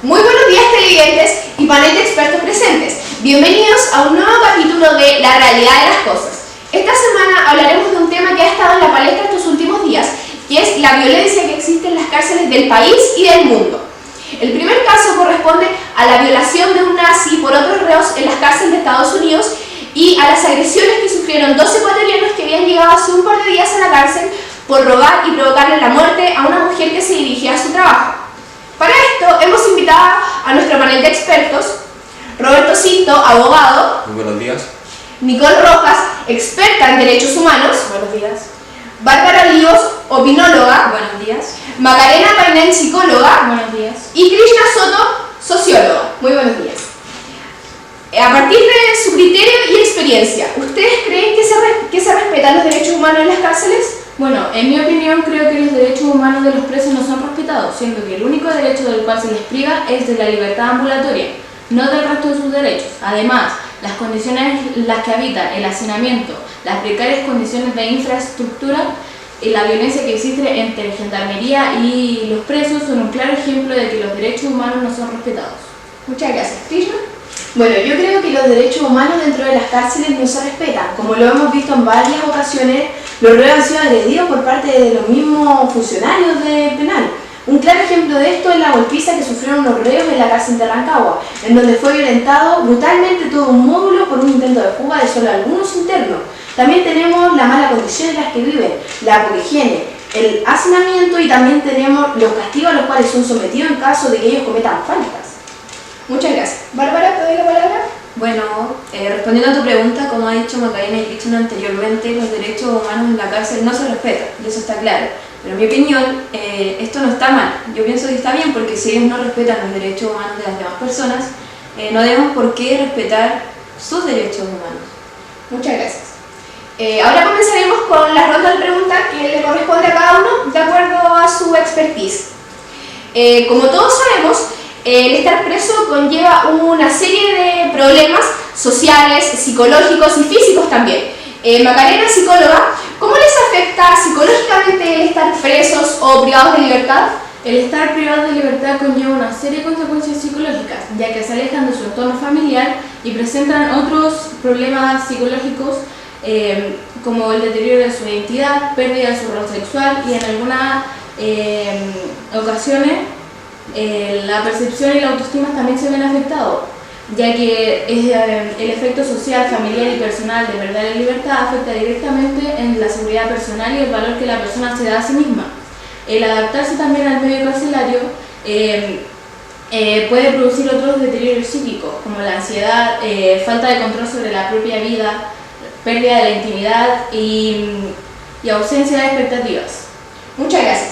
Muy buenos días, televidentes y panel de expertos presentes. Bienvenidos a un nuevo capítulo de La realidad de las cosas. Esta semana hablaremos de un tema que ha estado en la palestra estos últimos días, que es la violencia que existe en las cárceles del país y del mundo. El primer caso corresponde a la violación de un nazi por otros reos en las cárceles de Estados Unidos y a las agresiones que sufrieron 12 ecuatorianos que habían llegado hace un par de días a la cárcel por robar y provocarle la muerte a una mujer que se dirigía a su trabajo. Para esto hemos invitado a nuestro panel de expertos: Roberto Cinto, abogado. Muy buenos días. Nicole Rojas, experta en derechos humanos. Buenos días. Bárbara Líos, opinóloga. Buenos días. Macarena Painel, psicóloga. Buenos días. Y Krishna Soto, socióloga. Muy buenos días. A partir de su criterio y experiencia, ¿ustedes creen que se respetan los derechos humanos en las cárceles? Bueno, en mi opinión creo que los derechos humanos de los presos no son respetados, siendo que el único derecho del cual se les priva es de la libertad ambulatoria, no del resto de sus derechos. Además, las condiciones en las que habitan, el hacinamiento, las precarias condiciones de infraestructura y la violencia que existe entre gendarmería y los presos son un claro ejemplo de que los derechos humanos no son respetados. Muchas gracias. ¿Krishna? Bueno, yo creo que los derechos humanos dentro de las cárceles no se respetan. Como lo hemos visto en varias ocasiones, los reos han sido agredidos por parte de los mismos funcionarios de penal. Un claro ejemplo de esto es la golpiza que sufrieron los reos en la cárcel de Rancagua, en donde fue violentado brutalmente todo un módulo por un intento de fuga de solo algunos internos. También tenemos la mala condición en las que viven, la poca higiene, el hacinamiento y también tenemos los castigos a los cuales son sometidos en caso de que ellos cometan faltas. Muchas gracias. Bárbara, ¿te doy la palabra? Bueno, respondiendo a tu pregunta, como ha dicho Macarena y Krishna anteriormente, los derechos humanos en la cárcel no se respetan, y eso está claro. Pero en mi opinión, esto no está mal. Yo pienso que está bien porque si ellos no respetan los derechos humanos de las demás personas, no debemos por qué respetar sus derechos humanos. Muchas gracias. Ahora comenzaremos con la ronda de preguntas que le corresponde a cada uno de acuerdo a su expertise. Como todos sabemos, el estar preso conlleva una serie de problemas sociales, psicológicos y físicos también. Macarena, psicóloga, ¿cómo les afecta psicológicamente el estar presos o privados de libertad? El estar privado de libertad conlleva una serie de consecuencias psicológicas, ya que se alejan de su entorno familiar y presentan otros problemas psicológicos como el deterioro de su identidad, pérdida de su rol sexual y en algunas ocasiones la percepción y la autoestima también se ven afectados, ya que el efecto social, familiar y personal de verdadera libertad afecta directamente en la seguridad personal y el valor que la persona se da a sí misma. El adaptarse también al medio carcelario puede producir otros deterioros psíquicos, como la ansiedad, falta de control sobre la propia vida, pérdida de la intimidad y ausencia de expectativas. Muchas gracias.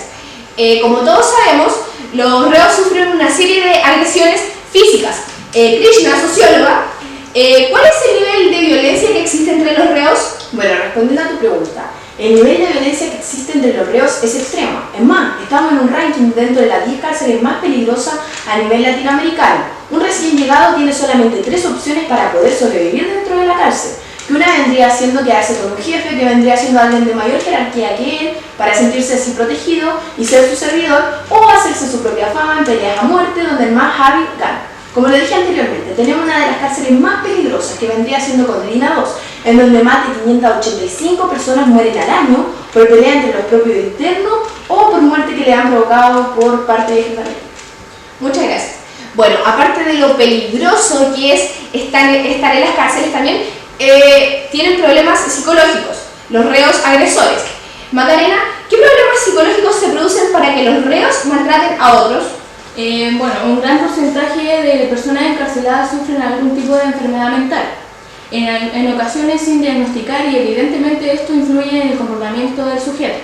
Como todos sabemos, los reos sufren una serie de agresiones físicas. Krishna, socióloga, ¿cuál es el nivel de violencia que existe entre los reos? Bueno, respondiendo a tu pregunta, el nivel de violencia que existe entre los reos es extremo. Es más, estamos en un ranking dentro de las 10 cárceles más peligrosas a nivel latinoamericano. Un recién llegado tiene solamente 3 opciones para poder sobrevivir dentro de la cárcel. Que una vendría siendo quedarse con un jefe, que vendría siendo alguien de mayor jerarquía que él, para sentirse así protegido y ser su servidor, o hacerse su propia fama en peleas a muerte donde el más hábil gana. Como lo dije anteriormente, tenemos una de las cárceles más peligrosas, que vendría siendo Codrina 2, en donde más de 585 personas mueren al año por pelea entre los propios internos o por muerte que le han provocado por parte de gendarmería. Muchas gracias. Bueno, aparte de lo peligroso que es estar en las cárceles también, tienen problemas psicológicos, los reos agresores. Macarena, ¿qué problemas psicológicos se producen para que los reos maltraten a otros? Bueno, un gran porcentaje de personas encarceladas sufren algún tipo de enfermedad mental, en ocasiones sin diagnosticar, y evidentemente esto influye en el comportamiento del sujeto.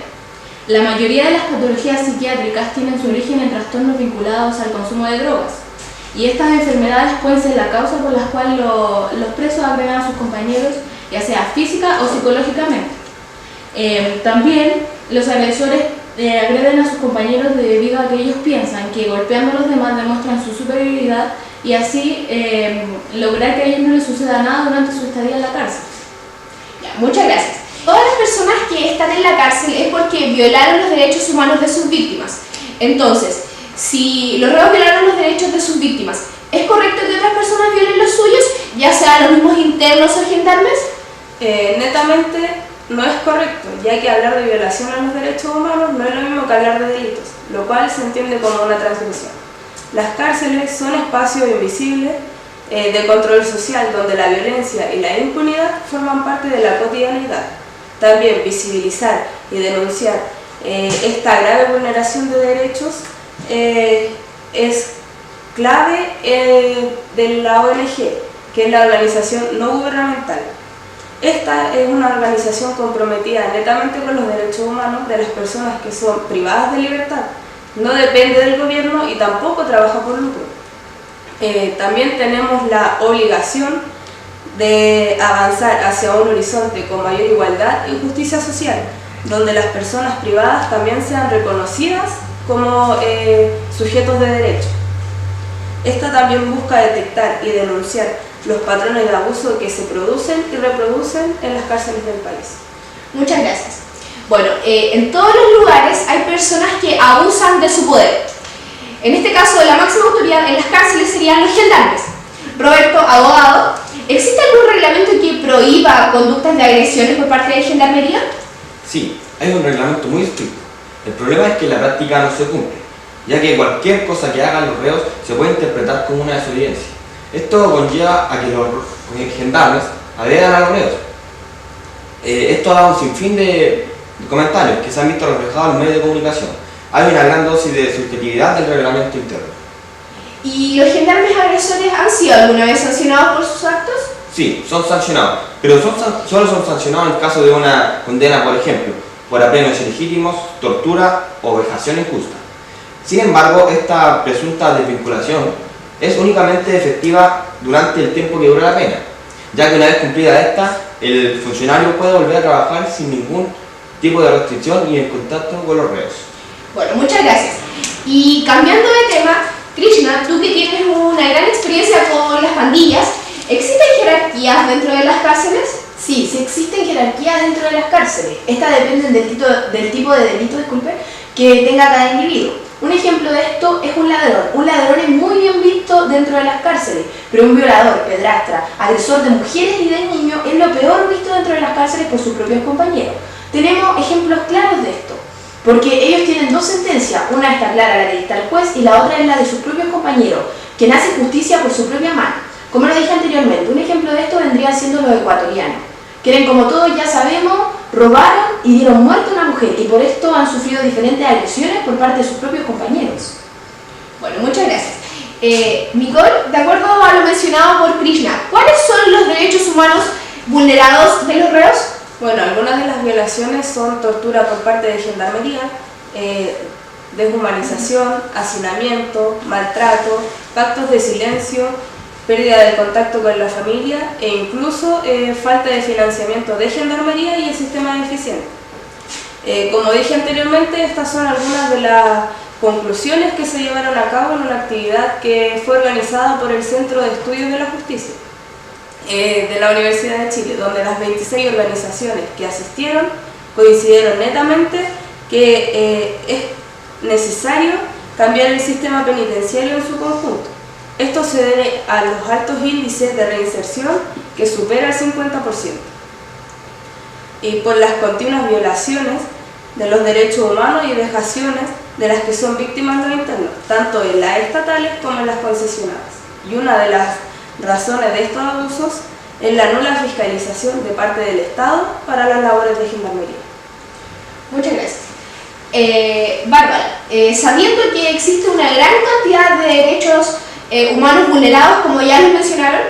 La mayoría de las patologías psiquiátricas tienen su origen en trastornos vinculados al consumo de drogas, y estas enfermedades pueden ser la causa por la cual los presos agreden a sus compañeros, ya sea física o psicológicamente. También los agresores agreden a sus compañeros debido a que ellos piensan que golpeando a los demás demuestran su superioridad y así lograr que a ellos no les suceda nada durante su estadía en la cárcel. Muchas gracias. Todas las personas que están en la cárcel es porque violaron los derechos humanos de sus víctimas. Entonces, Si los reos violaron los derechos de sus víctimas, ¿es correcto que otras personas violen los suyos, ya sea los mismos internos o gendarmes? Netamente no es correcto, ya que hablar de violación a los derechos humanos no es lo mismo que hablar de delitos, lo cual se entiende como una transgresión. Las cárceles son espacios invisibles de control social donde la violencia y la impunidad forman parte de la cotidianidad. También visibilizar y denunciar esta grave vulneración de derechos es clave de la ONG, que es la organización no gubernamental. Esta es una organización comprometida netamente con los derechos humanos de las personas que son privadas de libertad. No depende del gobierno y tampoco trabaja por lucro. También tenemos la obligación de avanzar hacia un horizonte con mayor igualdad y justicia social, donde las personas privadas también sean reconocidas como sujetos de derecho. Esta también busca detectar y denunciar los patrones de abuso que se producen y reproducen en las cárceles del país. Muchas gracias. Bueno, en todos los lugares hay personas que abusan de su poder. En este caso, la máxima autoridad en las cárceles serían los gendarmes. Roberto, abogado, ¿existe algún reglamento que prohíba conductas de agresiones por parte de Gendarmería? Sí, hay un reglamento muy estricto. El problema es que la práctica no se cumple, ya que cualquier cosa que hagan los reos se puede interpretar como una desobediencia. Esto conlleva a que los gendarmes agredan a los reos. Esto ha dado un sinfín de comentarios que se han visto reflejados en los medios de comunicación. Hay una gran dosis de subjetividad del reglamento interno. ¿Y los gendarmes agresores han sido alguna vez sancionados por sus actos? Sí, son sancionados, pero solo son sancionados en caso de una condena, por ejemplo, por apremios ilegítimos, tortura o vejación injusta. Sin embargo, esta presunta desvinculación es únicamente efectiva durante el tiempo que dura la pena, ya que una vez cumplida esta, el funcionario puede volver a trabajar sin ningún tipo de restricción y en contacto con los reos. Bueno, muchas gracias. Y cambiando de tema, Krishna, tú que tienes una gran experiencia con las pandillas, ¿existen jerarquías dentro de las cárceles? Sí, sí existen jerarquías dentro de las cárceles. Estas dependen del tipo de delito, que tenga cada individuo. Un ejemplo de esto es un ladrón. Un ladrón es muy bien visto dentro de las cárceles, pero un violador, pedrastra, agresor de mujeres y de niños es lo peor visto dentro de las cárceles por sus propios compañeros. Tenemos ejemplos claros de esto, porque ellos tienen dos sentencias. Una está clara, la que dicta el juez, y la otra es la de sus propios compañeros, quien hace justicia por su propia mano. Como lo dije anteriormente, un ejemplo de esto vendrían siendo los ecuatorianos, que como todos ya sabemos, robaron y dieron muerte a una mujer, y por esto han sufrido diferentes agresiones por parte de sus propios compañeros. Bueno, muchas gracias. Nicole, de acuerdo a lo mencionado por Krishna, ¿cuáles son los derechos humanos vulnerados de los reos? Bueno, algunas de las violaciones son tortura por parte de Gendarmería, deshumanización, hacinamiento, maltrato, pactos de silencio, pérdida del contacto con la familia e incluso falta de financiamiento de Gendarmería y el sistema deficiente. Como dije anteriormente, estas son algunas de las conclusiones que se llevaron a cabo en una actividad que fue organizada por el Centro de Estudios de la Justicia de la Universidad de Chile, donde las 26 organizaciones que asistieron coincidieron netamente que es necesario cambiar el sistema penitenciario en su conjunto. Esto se debe a los altos índices de reinserción que supera el 50% y por las continuas violaciones de los derechos humanos y vejaciones de las que son víctimas los internos, tanto en las estatales como en las concesionadas. Y una de las razones de estos abusos es la nula fiscalización de parte del Estado para las labores de Gendarmería. Muchas gracias. Bárbara, sabiendo que existe una gran cantidad de derechos humanos vulnerados, como ya los mencionaron,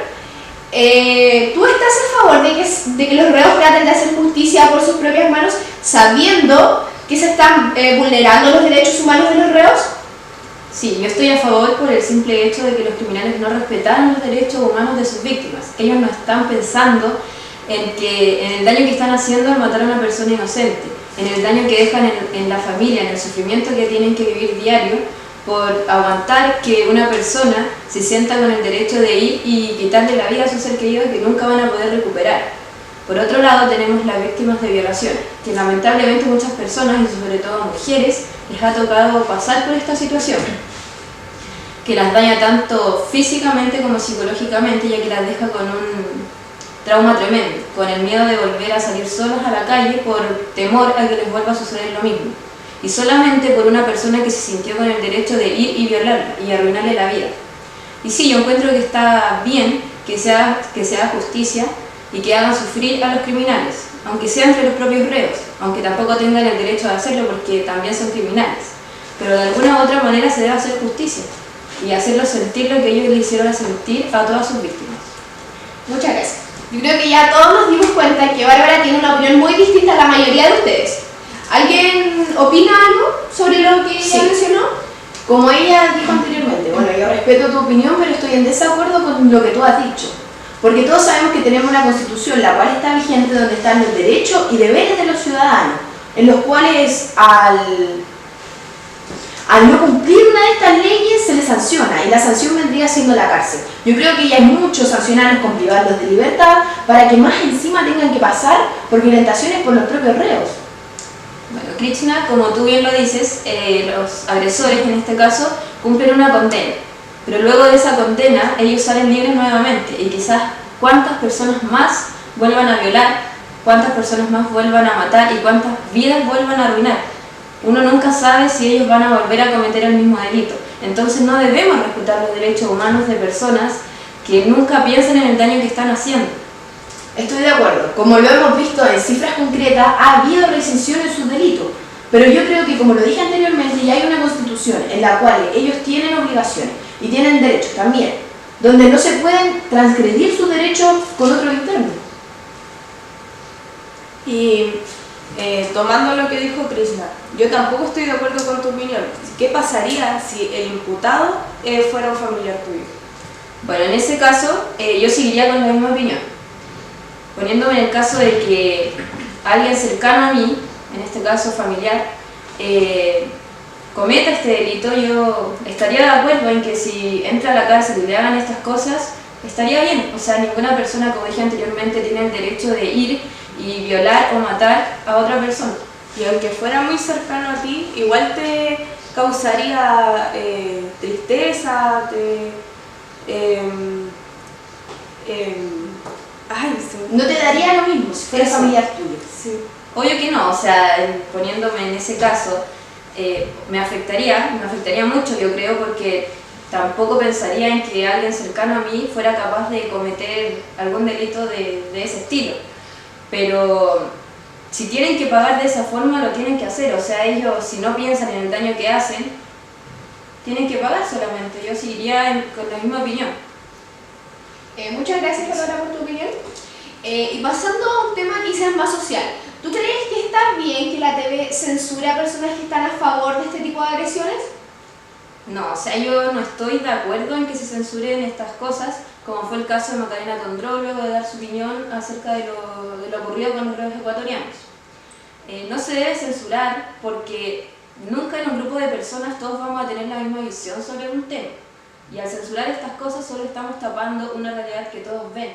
¿tú estás a favor de que los reos traten de hacer justicia por sus propias manos, sabiendo que se están vulnerando los derechos humanos de los reos? Sí, yo estoy a favor por el simple hecho de que los criminales no respetaron los derechos humanos de sus víctimas. Ellos no están pensando en el daño que están haciendo al matar a una persona inocente, en el daño que dejan en la familia, en el sufrimiento que tienen que vivir diario por aguantar que una persona se sienta con el derecho de ir y quitarle la vida a su ser querido que nunca van a poder recuperar. Por otro lado tenemos las víctimas de violaciones, que lamentablemente muchas personas, y sobre todo mujeres, les ha tocado pasar por esta situación. que las daña tanto físicamente como psicológicamente, ya que las deja con un trauma tremendo, con el miedo de volver a salir solas a la calle por temor a que les vuelva a suceder lo mismo, y solamente por una persona que se sintió con el derecho de ir y violarla y arruinarle la vida. Y sí, yo encuentro que está bien que se haga justicia y que hagan sufrir a los criminales, aunque sea entre los propios reos, aunque tampoco tengan el derecho de hacerlo porque también son criminales, pero de alguna u otra manera se debe hacer justicia y hacerlos sentir lo que ellos le hicieron sentir a todas sus víctimas. Muchas gracias. Yo creo que ya todos nos dimos cuenta que Bárbara tiene una opinión muy distinta a la mayoría de ustedes. ¿Alguien opina algo sobre lo que ella mencionó? Como ella dijo anteriormente, bueno, yo respeto tu opinión, pero estoy en desacuerdo con lo que tú has dicho. Porque todos sabemos que tenemos una constitución, la cual está vigente, donde están los derechos y deberes de los ciudadanos, en los cuales al no cumplir una de estas leyes se les sanciona, y la sanción vendría siendo la cárcel. Yo creo que ya hay muchos sancionarlos con privarlos de libertad para que más encima tengan que pasar por violentaciones por los propios reos. Bueno, Krishna, como tú bien lo dices, los agresores en este caso cumplen una condena, pero luego de esa condena ellos salen libres nuevamente y quizás cuántas personas más vuelvan a violar, cuántas personas más vuelvan a matar y cuántas vidas vuelvan a arruinar. Uno nunca sabe si ellos van a volver a cometer el mismo delito. Entonces no debemos respetar los derechos humanos de personas que nunca piensan en el daño que están haciendo. Estoy de acuerdo. Como lo hemos visto en cifras concretas, ha habido rescisión en sus delitos. Pero yo creo que, como lo dije anteriormente, ya hay una constitución en la cual ellos tienen obligaciones y tienen derechos también, donde no se pueden transgredir sus derechos con otro interno. Y tomando lo que dijo Krishna, yo tampoco estoy de acuerdo con tu opinión. ¿Qué pasaría si el imputado fuera un familiar tuyo? Bueno, en ese caso yo seguiría con la misma opinión. Poniéndome en el caso de que alguien cercano a mí, en este caso familiar, cometa este delito, yo estaría de acuerdo en que si entra a la cárcel y le hagan estas cosas, estaría bien. O sea, ninguna persona, como dije anteriormente, tiene el derecho de ir y violar o matar a otra persona. Y aunque fuera muy cercano a ti, igual te causaría tristeza, no te daría lo mismo si fuera familiar tuyo. Sí. Obvio que no, o sea, poniéndome en ese caso, me afectaría mucho, yo creo, porque tampoco pensaría en que alguien cercano a mí fuera capaz de cometer algún delito de ese estilo. Pero si tienen que pagar de esa forma, lo tienen que hacer. O sea, ellos, si no piensan en el daño que hacen, tienen que pagar solamente. Yo seguiría con la misma opinión. Muchas gracias, Bárbara, por tu opinión. Y pasando a un tema quizás más social, ¿tú crees que está bien que la TV censure a personas que están a favor de este tipo de agresiones? No, o sea, yo no estoy de acuerdo en que se censuren estas cosas, como fue el caso de Macarena Tondró, luego de dar su opinión acerca de lo ocurrido con los reos ecuatorianos. No se debe censurar porque nunca en un grupo de personas todos vamos a tener la misma visión sobre un tema. Y al censurar estas cosas solo estamos tapando una realidad que todos ven,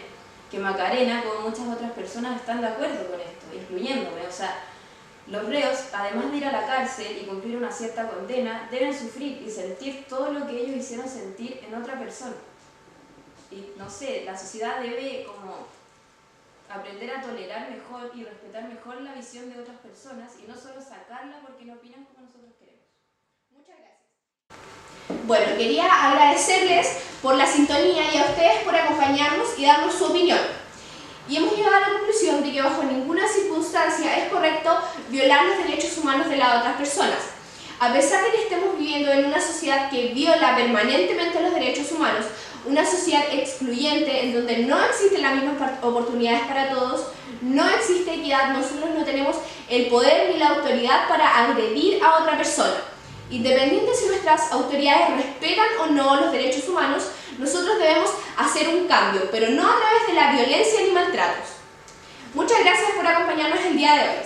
que Macarena, como muchas otras personas, están de acuerdo con esto, incluyéndome. O sea, los reos, además de ir a la cárcel y cumplir una cierta condena, deben sufrir y sentir todo lo que ellos hicieron sentir en otra persona. Y no sé, la sociedad debe como aprender a tolerar mejor y respetar mejor la visión de otras personas y no solo sacarla porque no opinan como nosotros queremos. Muchas gracias. Bueno, quería agradecerles por la sintonía y a ustedes por acompañarnos y darnos su opinión. Y hemos llegado a la conclusión de que bajo ninguna circunstancia es correcto violar los derechos humanos de las otras personas. A pesar de que estemos viviendo en una sociedad que viola permanentemente los derechos humanos, una sociedad excluyente en donde no existen las mismas oportunidades para todos, no existe equidad, nosotros no tenemos el poder ni la autoridad para agredir a otra persona. Independiente si nuestras autoridades respetan o no los derechos humanos, nosotros debemos hacer un cambio, pero no a través de la violencia ni maltratos. Muchas gracias por acompañarnos el día de hoy.